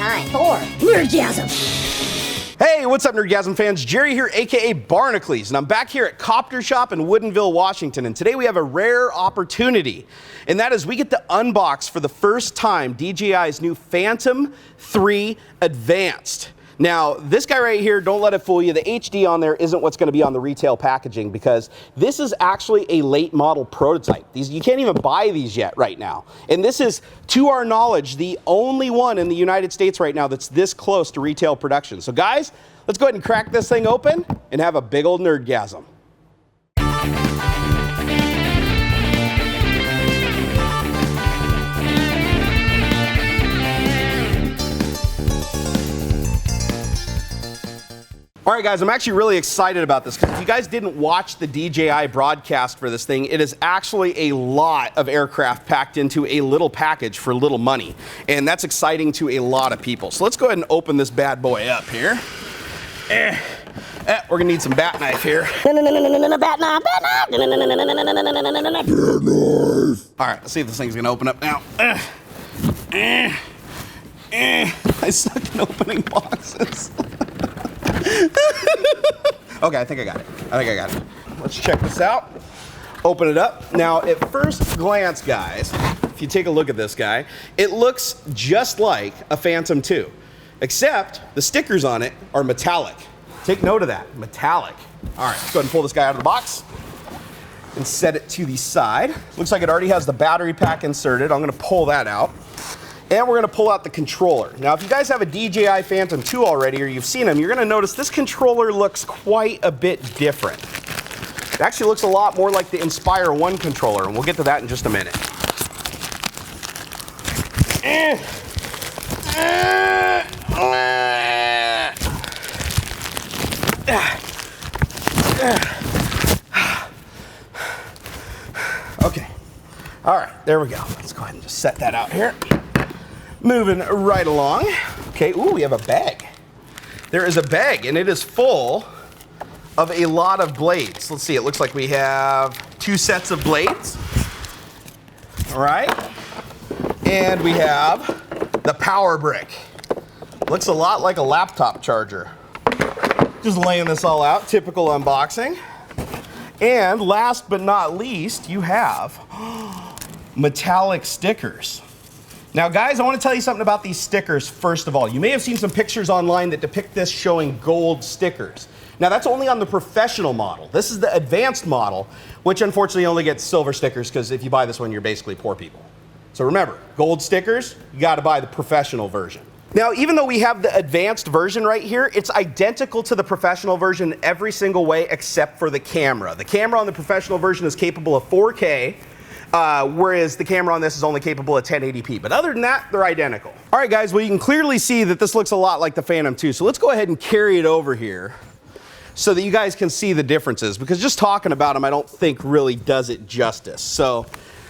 time for Nerdgasm. Hey, what's up, Nerdgasm fans? Jerry here, aka Barnacles, and I'm back here at Copter Shop in Woodinville, Washington, and today we have a rare opportunity, and that is we get to unbox for the first time DJI's new Phantom 3 Advanced. Now, this guy right here, don't let it fool you, the HD on there isn't what's going to be on the retail packaging because this is actually a late model prototype. You can't even buy these yet right now. And this is, to our knowledge, the only one in the United States right now that's this close to retail production. So guys, let's go ahead and crack this thing open and have a big old nerdgasm. All right, guys, I'm actually really excited about this because if you guys didn't watch the DJI broadcast for this thing, it is actually a lot of aircraft packed into a little package for little money. And that's exciting to a lot of people. So let's go ahead and open this bad boy up here. We're gonna need some bat knife here. Bat knife. All right, let's see if this thing's gonna open up now. I suck in opening boxes. Okay, I think I got it. Let's check this out. Open it up. Now, at first glance, guys, if you take a look at this guy, it looks just like a Phantom 2, except the stickers on it are metallic. Take note of that, metallic. All right, let's go ahead and pull this guy out of the box and set it to the side. Looks like it already has the battery pack inserted. I'm gonna pull that out. And we're gonna pull out the controller. Now, if you guys have a DJI Phantom 2 already, or you've seen them, you're gonna notice this controller looks quite a bit different. It actually looks a lot more like the Inspire 1 controller, and we'll get to that in just a minute. Okay, all right, there we go. Let's go ahead and just set that out here. Moving right along. Okay, ooh, we have a bag. There is a bag, and it is full of a lot of blades. Let's see, it looks like we have 2 sets of blades. All right. And we have the power brick. Looks a lot like a laptop charger. Just laying this all out, typical unboxing. And last but not least, you have metallic stickers. Now guys, I want to tell you something about these stickers first of all. You may have seen some pictures online that depict this showing gold stickers. Now that's only on the professional model. This is the advanced model, which unfortunately only gets silver stickers because if you buy this one, you're basically poor people. So remember, gold stickers, you got to buy the professional version. Now, even though we have the advanced version right here, it's identical to the professional version every single way except for the camera. The camera on the professional version is capable of 4K, whereas the camera on this is only capable of 1080p. But other than that, they're identical. All right, guys, well, you can clearly see that this looks a lot like the Phantom 2. So let's go ahead and carry it over here so that you guys can see the differences, because just talking about them, I don't think really does it justice. So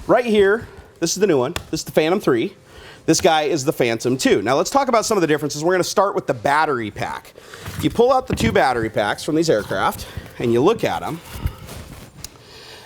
right here, this is the new one. This is the Phantom 3. This guy is the Phantom 2. Now let's talk about some of the differences. We're gonna start with the battery pack. You pull out the 2 battery packs from these aircraft and you look at them.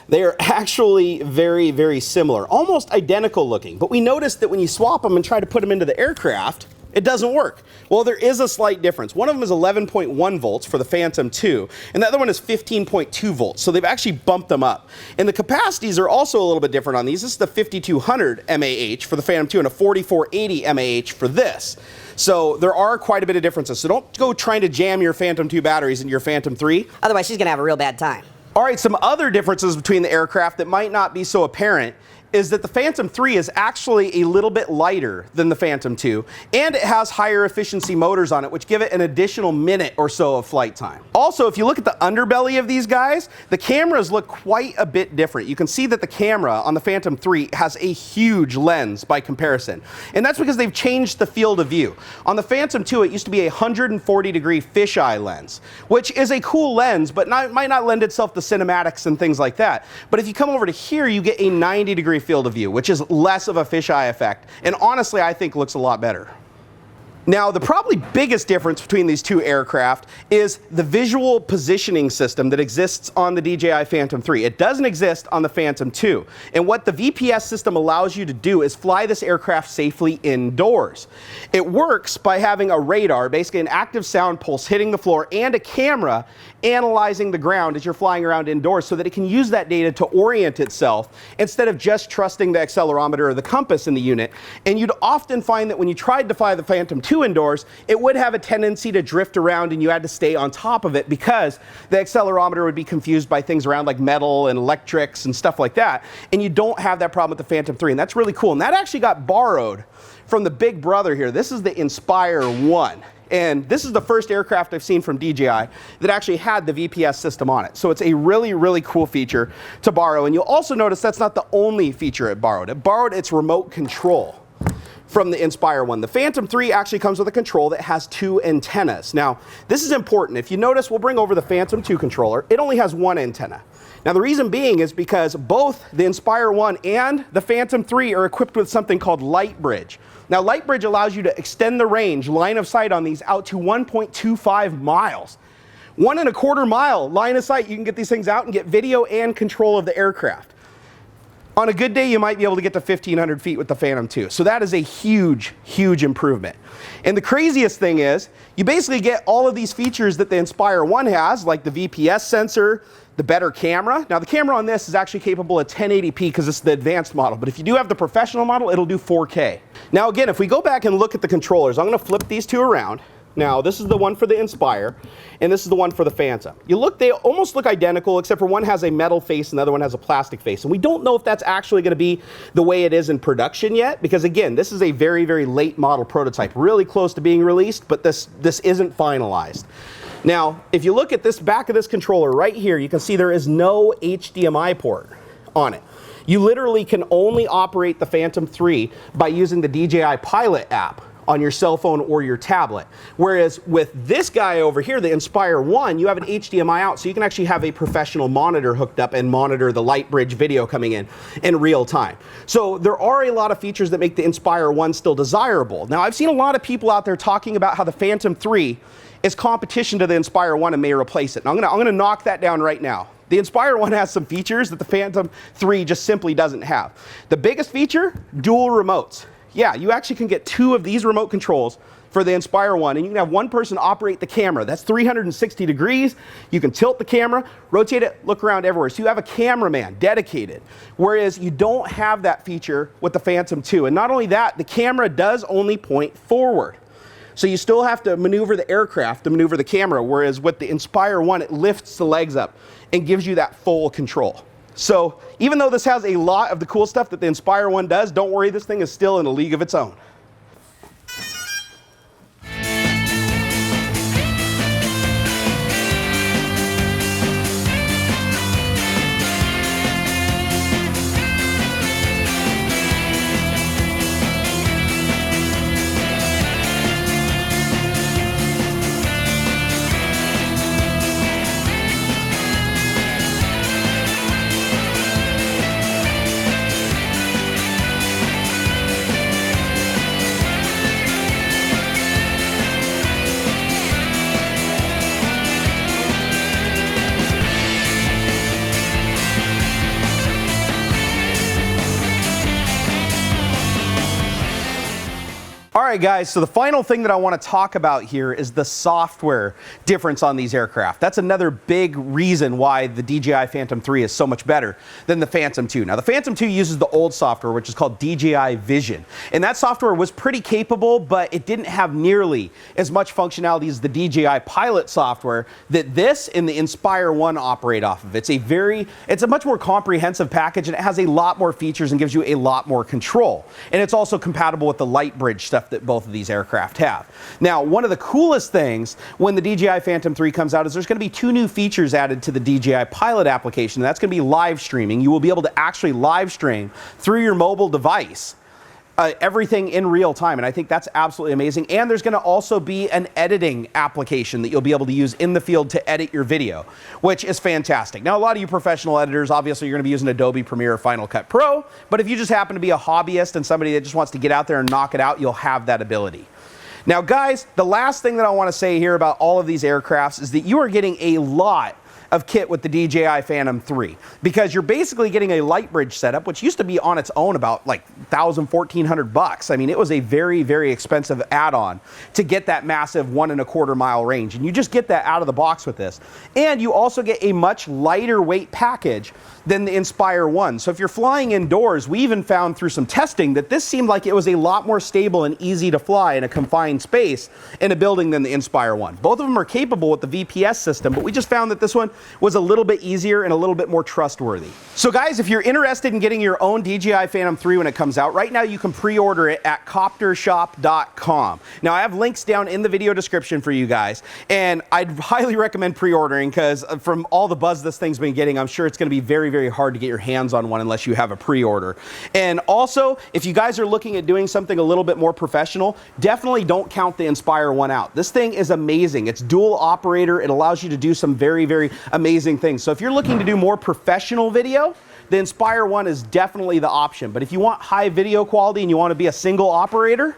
They are actually very, very similar, almost identical looking. But we noticed that when you swap them and try to put them into the aircraft, it doesn't work. Well, there is a slight difference. One of them is 11.1 volts for the Phantom 2, and the other one is 15.2 volts. So they've actually bumped them up. And the capacities are also a little bit different on these. This is the 5200 mAh for the Phantom 2 and a 4480 mAh for this. So there are quite a bit of differences. So don't go trying to jam your Phantom 2 batteries into your Phantom 3. Otherwise, she's gonna have a real bad time. All right, some other differences between the aircraft that might not be so apparent is that the Phantom 3 is actually a little bit lighter than the Phantom 2, and it has higher efficiency motors on it, which give it an additional minute or so of flight time. Also, if you look at the underbelly of these guys, the cameras look quite a bit different. You can see that the camera on the Phantom 3 has a huge lens by comparison, and that's because they've changed the field of view. On the Phantom 2, it used to be a 140-degree fisheye lens, which is a cool lens, but might not lend itself to cinematics and things like that. But if you come over to here, you get a 90-degree field of view, which is less of a fisheye effect, and honestly, I think looks a lot better. Now, the probably biggest difference between these two aircraft is the visual positioning system that exists on the DJI Phantom 3. It doesn't exist on the Phantom 2. And what the VPS system allows you to do is fly this aircraft safely indoors. It works by having a radar, basically an active sound pulse hitting the floor, and a camera analyzing the ground as you're flying around indoors so that it can use that data to orient itself instead of just trusting the accelerometer or the compass in the unit. And you'd often find that when you tried to fly the Phantom 2 indoors, it would have a tendency to drift around and you had to stay on top of it because the accelerometer would be confused by things around like metal and electrics and stuff like that. And you don't have that problem with the Phantom 3, and that's really cool. And that actually got borrowed from the big brother here. This is the Inspire 1. And this is the first aircraft I've seen from DJI that actually had the VPS system on it. So it's a really, really cool feature to borrow. And you'll also notice that's not the only feature it borrowed. It borrowed its remote control from the Inspire 1. The Phantom 3 actually comes with a control that has 2 antennas. Now, this is important. If you notice, we'll bring over the Phantom 2 controller. It only has 1 antenna. Now, the reason being is because both the Inspire 1 and the Phantom 3 are equipped with something called Light Bridge. Now, Light Bridge allows you to extend the range, line of sight on these out to 1.25 miles. 1.25 mile line of sight, you can get these things out and get video and control of the aircraft. On a good day, you might be able to get to 1,500 feet with the Phantom 2. So that is a huge, huge improvement. And the craziest thing is, you basically get all of these features that the Inspire 1 has, like the VPS sensor, the better camera. Now, the camera on this is actually capable of 1080p because it's the advanced model. But if you do have the professional model, it'll do 4K. Now, again, if we go back and look at the controllers, I'm going to flip these two around. Now, this is the one for the Inspire, and this is the one for the Phantom. You look, they almost look identical, except for one has a metal face and the other one has a plastic face. And we don't know if that's actually going to be the way it is in production yet, because again, this is a very, very late model prototype, really close to being released, but this isn't finalized. Now, if you look at this back of this controller right here, you can see there is no HDMI port on it. You literally can only operate the Phantom 3 by using the DJI Pilot app on your cell phone or your tablet. Whereas with this guy over here, the Inspire 1, you have an HDMI out, so you can actually have a professional monitor hooked up and monitor the Light Bridge video coming in real time. So there are a lot of features that make the Inspire 1 still desirable. Now, I've seen a lot of people out there talking about how the Phantom 3 is competition to the Inspire 1 and may replace it. And I'm gonna knock that down right now. The Inspire 1 has some features that the Phantom 3 just simply doesn't have. The biggest feature, dual remotes. Yeah, you actually can get 2 of these remote controls for the Inspire 1, and you can have one person operate the camera. That's 360 degrees. You can tilt the camera, rotate it, look around everywhere. So you have a cameraman dedicated, whereas you don't have that feature with the Phantom 2. And not only that, the camera does only point forward. So you still have to maneuver the aircraft to maneuver the camera, whereas with the Inspire 1, it lifts the legs up and gives you that full control. So even though this has a lot of the cool stuff that the Inspire 1 does, don't worry, this thing is still in a league of its own. All right, guys, so the final thing that I want to talk about here is the software difference on these aircraft. That's another big reason why the DJI Phantom 3 is so much better than the Phantom 2. Now, the Phantom 2 uses the old software, which is called DJI Vision. And that software was pretty capable, but it didn't have nearly as much functionality as the DJI Pilot software that this and the Inspire 1 operate off of. It's a much more comprehensive package, and it has a lot more features and gives you a lot more control. And it's also compatible with the Light Bridge stuff that both of these aircraft have. Now, one of the coolest things when the DJI Phantom 3 comes out is there's going to be 2 new features added to the DJI Pilot application. That's going to be live streaming. You will be able to actually live stream through your mobile device everything in real time, and I think that's absolutely amazing. And there's going to also be an editing application that you'll be able to use in the field to edit your video, which is fantastic. Now, a lot of you professional editors, obviously you're going to be using Adobe Premiere or Final Cut Pro, but if you just happen to be a hobbyist and somebody that just wants to get out there and knock it out, you'll have that ability. Now guys, the last thing that I want to say here about all of these aircrafts is that you are getting a lot of kit with the DJI Phantom 3, because you're basically getting a light bridge setup, which used to be on its own about like $1,000–1,400. I mean, it was a very, very expensive add-on to get that massive 1¼ mile range, and you just get that out of the box with this. And you also get a much lighter weight package than the Inspire 1. So if you're flying indoors, we even found through some testing that this seemed like it was a lot more stable and easy to fly in a confined space in a building than the Inspire 1. Both of them are capable with the VPS system, but we just found that this one was a little bit easier and a little bit more trustworthy. So guys, if you're interested in getting your own DJI Phantom 3 when it comes out, right now you can pre-order it at coptershop.com. Now I have links down in the video description for you guys, and I'd highly recommend pre-ordering, because from all the buzz this thing's been getting, I'm sure it's going to be very, very hard to get your hands on one unless you have a pre-order. And also, if you guys are looking at doing something a little bit more professional, definitely don't count the Inspire 1 out. This thing is amazing. It's dual operator. It allows you to do some very, very amazing things. So if you're looking to do more professional video, the Inspire 1 is definitely the option. But if you want high video quality and you want to be a single operator,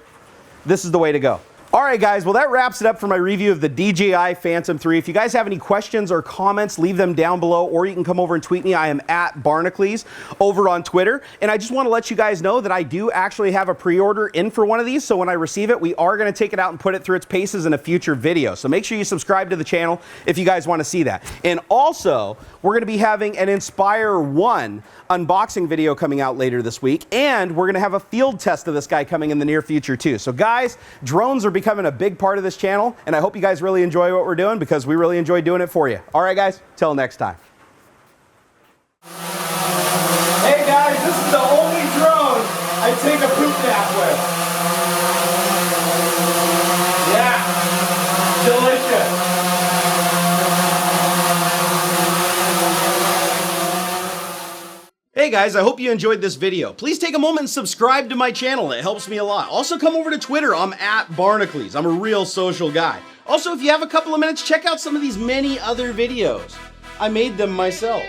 this is the way to go. All right, guys, well, that wraps it up for my review of the DJI Phantom 3. If you guys have any questions or comments, leave them down below, or you can come over and tweet me. I am at Barnacles over on Twitter. And I just want to let you guys know that I do actually have a pre-order in for one of these. So when I receive it, we are going to take it out and put it through its paces in a future video. So make sure you subscribe to the channel if you guys want to see that. And also, we're going to be having an Inspire 1 unboxing video coming out later this week. And we're going to have a field test of this guy coming in the near future too. So guys, drones are becoming a big part of this channel, and I hope you guys really enjoy what we're doing, because we really enjoy doing it for you. All right, guys, till next time. Hey guys, this is the only drone I take a poop nap with. Yeah, delicious. Hey guys, I hope you enjoyed this video. Please take a moment and subscribe to my channel. It helps me a lot. Also, come over to Twitter. I'm at Barnacles. I'm a real social guy. Also, if you have a couple of minutes, check out some of these many other videos. I made them myself.